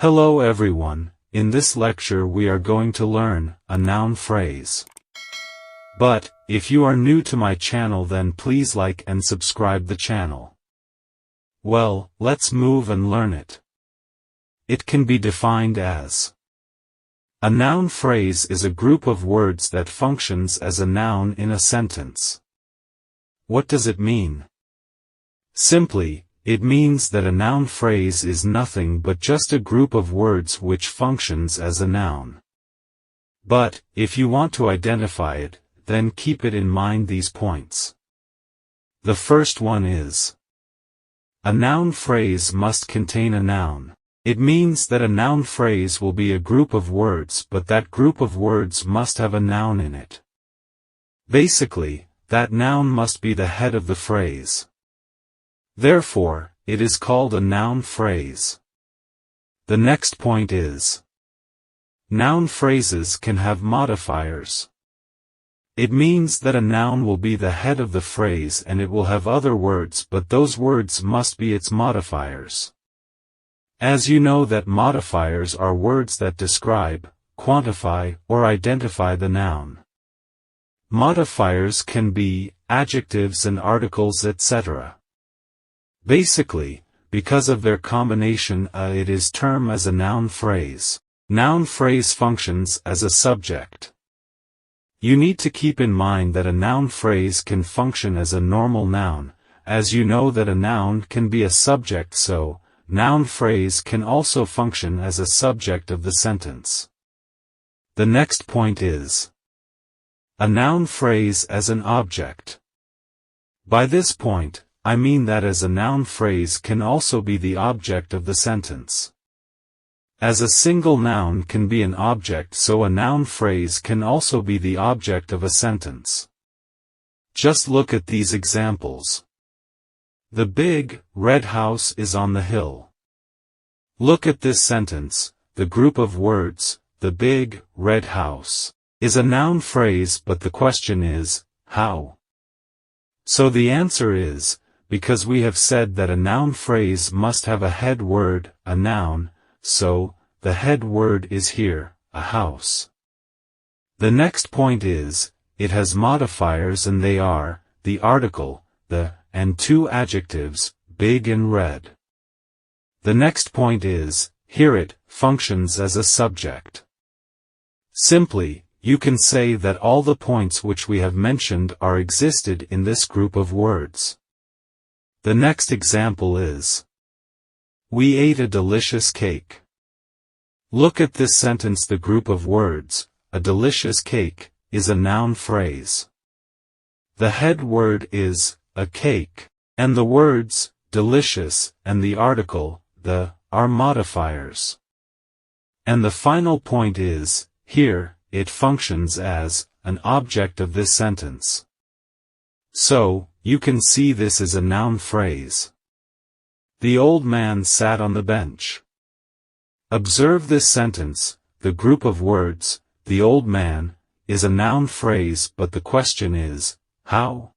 Hello everyone, in this lecture we are going to learn a noun phrase. But, if you are new to my channel then please like and subscribe the channel. Well, let's move and learn it. It can be defined as: a noun phrase is a group of words that functions as a noun in a sentence. What does it mean? Simply, it means that a noun phrase is nothing but just a group of words which functions as a noun. But, if you want to identify it, then keep it in mind these points. The first one is: a noun phrase must contain a noun. It means that a noun phrase will be a group of words, but that group of words must have a noun in it. Basically, that noun must be the head of the phrase. Therefore, it is called a noun phrase. The next point is: noun phrases can have modifiers. It means that a noun will be the head of the phrase and it will have other words, but those words must be its modifiers. As you know that modifiers are words that describe, quantify, or identify the noun. Modifiers can be adjectives and articles, etc. Basically, because of their combination it is termed as a noun phrase. Noun phrase functions as a subject. You need to keep in mind that a noun phrase can function as a normal noun, as you know that a noun can be a subject, so noun phrase can also function as a subject of the sentence. The next point is: a noun phrase as an object. By this point, I mean that as a noun phrase can also be the object of the sentence. As a single noun can be an object, so a noun phrase can also be the object of a sentence. Just look at these examples. The big, red house is on the hill. Look at this sentence. The group of words, the big, red house, is a noun phrase, but the question is, how? So the answer is, because we have said that a noun phrase must have a head word, a noun, so, the head word is here, a house. The next point is, it has modifiers and they are, the article, the, and two adjectives, big and red. The next point is, here it functions as a subject. Simply, you can say that all the points which we have mentioned are existed in this group of words. The next example is: we ate a delicious cake. Look at this sentence. The group of words, a delicious cake, is a noun phrase. The head word is, a cake, and the words, delicious, and the article, the, are modifiers. And the final point is, here, it functions as, an object of this sentence. So, you can see this is a noun phrase. The old man sat on the bench. Observe this sentence. The group of words, the old man, is a noun phrase, but the question is, how?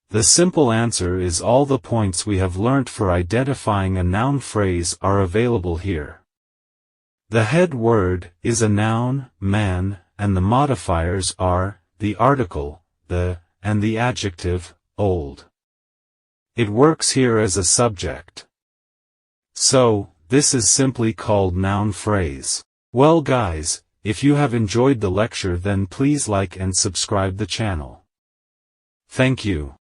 The simple answer is all the points we have learnt for identifying a noun phrase are available here. The head word is a noun, man, and the modifiers are, the article, the, and the adjective, old. It works here as a subject. So, this is simply called noun phrase. Well guys, if you have enjoyed the lecture then please like and subscribe the channel. Thank you.